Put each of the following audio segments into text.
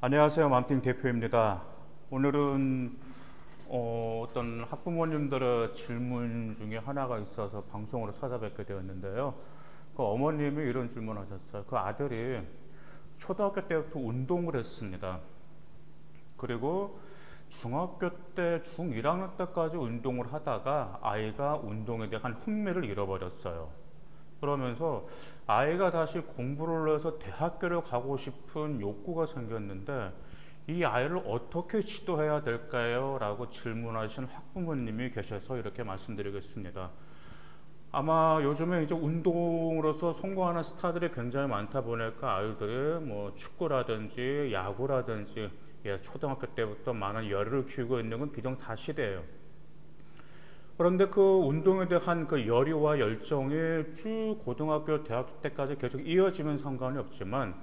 안녕하세요. 맘띵 대표입니다. 오늘은 어떤 학부모님들의 질문 중에 하나가 있어서 방송으로 찾아뵙게 되었는데요. 그 어머님이 이런 질문을 하셨어요. 그 아들이 초등학교 때부터 운동을 했습니다. 그리고 중학교 때, 중1학년 때까지 운동을 하다가 아이가 운동에 대한 흥미를 잃어버렸어요. 그러면서 아이가 다시 공부를 해서 대학교를 가고 싶은 욕구가 생겼는데 이 아이를 어떻게 지도해야 될까요? 라고 질문하신 학부모님이 계셔서 이렇게 말씀드리겠습니다. 아마 요즘에 이제 운동으로서 성공하는 스타들이 굉장히 많다 보니까 아이들이 뭐 축구라든지 야구라든지 초등학교 때부터 많은 열의를 키우고 있는 건 기정사실이에요. 그런데 그 운동에 대한 그 열의와 열정이 쭉 고등학교, 대학교 때까지 계속 이어지면 상관이 없지만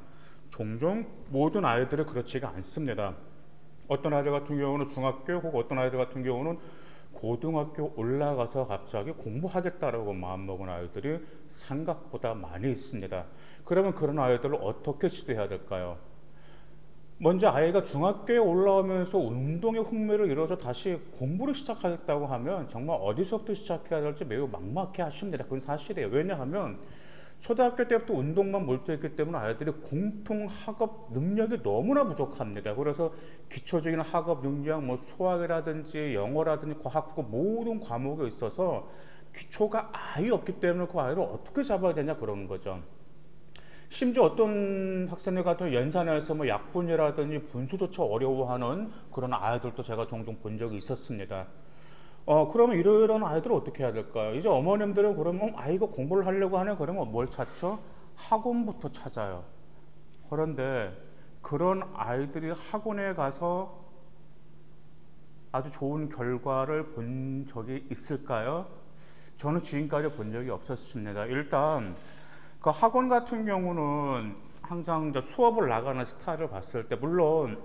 종종 모든 아이들이 그렇지가 않습니다. 어떤 아이들 같은 경우는 중학교 혹은 어떤 아이들 같은 경우는 고등학교 올라가서 갑자기 공부하겠다라고 마음먹은 아이들이 생각보다 많이 있습니다. 그러면 그런 아이들을 어떻게 지도해야 될까요? 먼저 아이가 중학교에 올라오면서 운동에 흥미를 잃어서 다시 공부를 시작하겠다고 하면 정말 어디서부터 시작해야 될지 매우 막막해 하십니다. 그건 사실이에요. 왜냐하면 초등학교 때부터 운동만 몰두했기 때문에 아이들이 공통 학업 능력이 너무나 부족합니다. 그래서 기초적인 학업 능력, 뭐 수학이라든지 영어라든지 과학, 모든 과목에 있어서 기초가 아예 없기 때문에 그 아이를 어떻게 잡아야 되냐 그러는 거죠. 심지어 어떤 학생들 같은 연산에서 뭐 약분이라든지 분수조차 어려워하는 그런 아이들도 제가 종종 본 적이 있었습니다. 그러면 이런 아이들을 어떻게 해야 될까요? 이제 어머님들은 그러면 아이가 공부를 하려고 하네 그러면 뭘 찾죠? 학원부터 찾아요. 그런데 그런 아이들이 학원에 가서 아주 좋은 결과를 본 적이 있을까요? 저는 지금까지 본 적이 없었습니다. 일단 그 학원 같은 경우는 항상 이제 수업을 나가는 스타일을 봤을 때 물론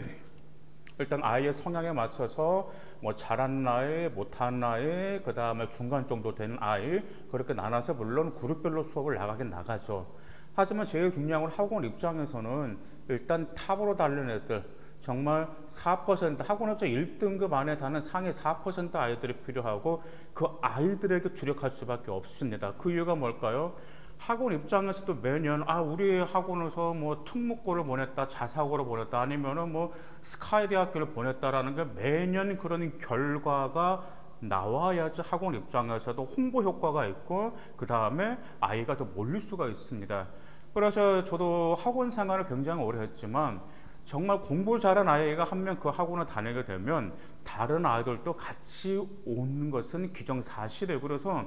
일단 아이의 성향에 맞춰서 뭐 잘하는 아이, 못하는 아이, 그 다음에 중간 정도 되는 아이 그렇게 나눠서 물론 그룹별로 수업을 나가긴 나가죠. 하지만 제일 중요한 건 학원 입장에서는 일단 탑으로 달린 애들 정말 4% 학원에서 1등급 안에 다는 상위 4% 아이들이 필요하고 그 아이들에게 주력할 수밖에 없습니다. 그 이유가 뭘까요? 학원 입장에서도 매년 우리 학원에서 뭐 특목고를 보냈다, 자사고를 보냈다, 아니면은 뭐 스카이 대학교를 보냈다라는 게 매년 그런 결과가 나와야지 학원 입장에서도 홍보 효과가 있고 그 다음에 아이가 더 몰릴 수가 있습니다. 그래서 저도 학원 생활을 굉장히 오래 했지만 정말 공부 잘한 아이가 한 명 그 학원을 다니게 되면 다른 아이들도 같이 오는 것은 기정사실이에요. 그래서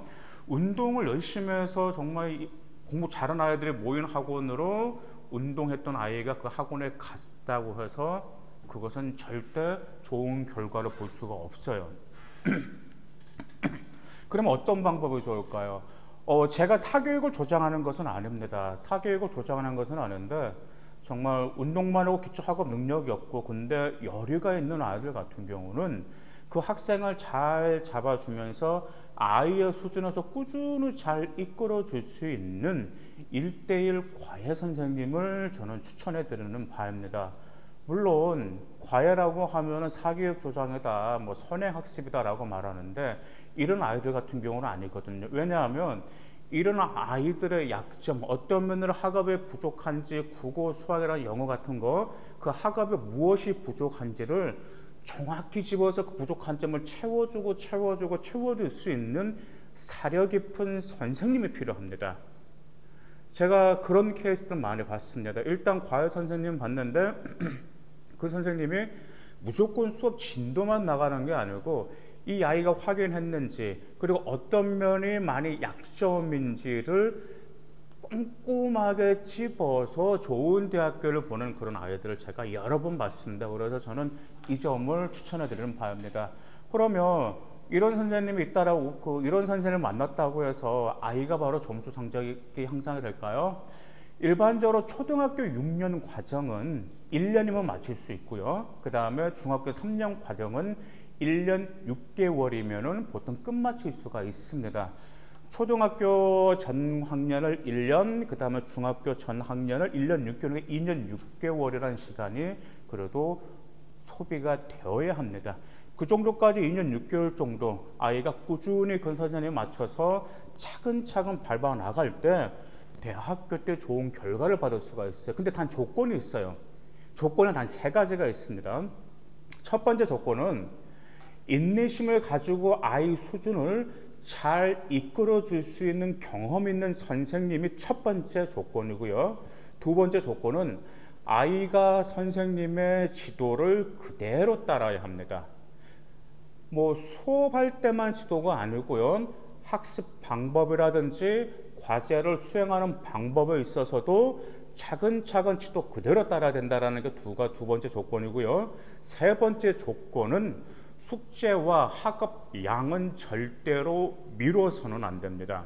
운동을 열심히 해서 정말 공부 잘하는 아이들이 모인 학원으로 운동했던 아이가 그 학원에 갔다고 해서 그것은 절대 좋은 결과를 볼 수가 없어요. 그러면 어떤 방법이 좋을까요? 제가 사교육을 조장하는 것은 아닙니다. 사교육을 조장하는 것은 아닌데 정말 운동만 하고 기초학업 능력이 없고 근데 여유가 있는 아이들 같은 경우는 그 학생을 잘 잡아주면서 아이의 수준에서 꾸준히 잘 이끌어 줄 수 있는 1:1 과외 선생님을 저는 추천해 드리는 바입니다. 물론 과외라고 하면은 사교육 조장이다, 뭐 선행학습이다 라고 말하는데 이런 아이들 같은 경우는 아니거든요. 왜냐하면 이런 아이들의 약점, 어떤 면으로 학업에 부족한지 국어, 수학이나 영어 같은 거 그 학업에 무엇이 부족한지를 정확히 집어서 그 부족한 점을 채워줄 수 있는 사려 깊은 선생님이 필요합니다. 제가 그런 케이스를 많이 봤습니다. 일단 과외 선생님 봤는데 그 선생님이 무조건 수업 진도만 나가는 게 아니고 이 아이가 확인했는지 그리고 어떤 면이 많이 약점인지를 꼼꼼하게 집어서 좋은 대학교를 보는 그런 아이들을 제가 여러 번 봤습니다. 그래서 저는 이 점을 추천해 드리는 바입니다. 그러면 이런 선생님이 있다라고 이런 선생님을 만났다고 해서 아이가 바로 점수 성적이 향상이 될까요? 일반적으로 초등학교 6년 과정은 1년이면 마칠 수 있고요. 그 다음에 중학교 3년 과정은 1년 6개월이면 보통 끝마칠 수가 있습니다. 초등학교 전 학년을 1년, 그 다음에 중학교 전 학년을 1년 6개월, 2년 6개월이라는 시간이 그래도 소비가 되어야 합니다. 그 정도까지 2년 6개월 정도 아이가 꾸준히 그 선생님에 맞춰서 차근차근 밟아 나갈 때 대학교 때 좋은 결과를 받을 수가 있어요. 근데 단 조건이 있어요. 조건은 단 3가지가 있습니다. 첫 번째 조건은 인내심을 가지고 아이 수준을 잘 이끌어 줄 수 있는 경험 있는 선생님이 첫 번째 조건이고요. 두 번째 조건은 아이가 선생님의 지도를 그대로 따라야 합니다. 뭐 수업할 때만 지도가 아니고요. 학습 방법이라든지 과제를 수행하는 방법에 있어서도 차근차근 지도 그대로 따라야 된다는 게 두 번째 조건이고요. 세 번째 조건은 숙제와 학업 양은 절대로 미뤄서는 안 됩니다.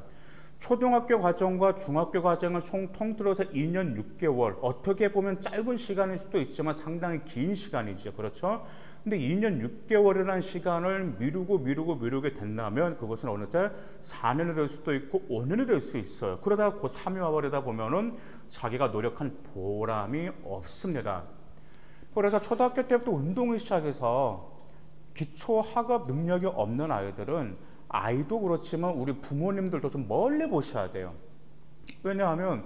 초등학교 과정과 중학교 과정은 통틀어서 2년 6개월, 어떻게 보면 짧은 시간일 수도 있지만 상당히 긴 시간이죠. 그렇죠? 근데 2년 6개월이라는 시간을 미루게 된다면 그것은 어느 때 4년이 될 수도 있고 5년이 될 수 있어요. 그러다가 그 3이 와버리다 보면은 자기가 노력한 보람이 없습니다. 그래서 초등학교 때부터 운동을 시작해서 기초 학업 능력이 없는 아이들은 아이도 그렇지만 우리 부모님들도 좀 멀리 보셔야 돼요. 왜냐하면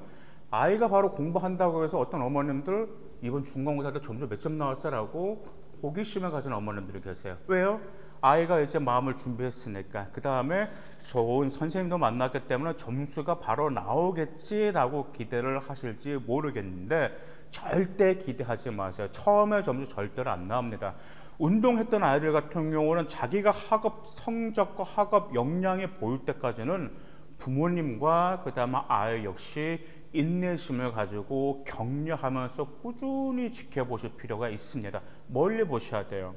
아이가 바로 공부한다고 해서 어떤 어머님들 이번 중간고사 때 점수 몇 점 나왔어라고 호기심을 가진 어머님들이 계세요. 왜요? 아이가 이제 마음을 준비했으니까 그 다음에 좋은 선생님도 만났기 때문에 점수가 바로 나오겠지라고 기대를 하실지 모르겠는데 절대 기대하지 마세요. 처음에 점수 절대로 안 나옵니다. 운동했던 아이들 같은 경우는 자기가 학업 성적과 학업 역량이 보일 때까지는 부모님과 그 다음에 아이 역시 인내심을 가지고 격려하면서 꾸준히 지켜보실 필요가 있습니다. 멀리 보셔야 돼요.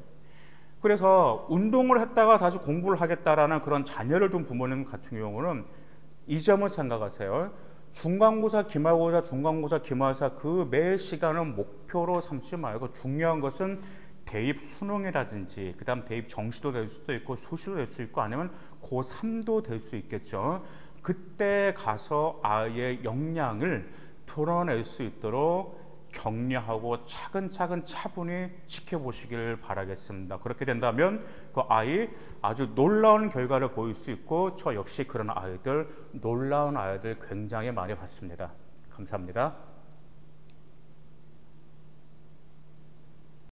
그래서 운동을 했다가 다시 공부를 하겠다라는 그런 자녀를 둔 부모님 같은 경우는 이 점을 생각하세요. 중간고사, 기말고사, 중간고사, 기말고사 그 매 시간을 목표로 삼지 말고 중요한 것은 대입 수능이라든지 그 다음 대입 정시도 될 수도 있고 수시도 될 수 있고 아니면 고3도 될 수 있겠죠. 그때 가서 아이의 역량을 드러낼 수 있도록 격려하고 차근차근 차분히 지켜보시길 바라겠습니다. 그렇게 된다면 그 아이 아주 놀라운 결과를 보일 수 있고 저 역시 그런 아이들 놀라운 아이들 굉장히 많이 봤습니다. 감사합니다.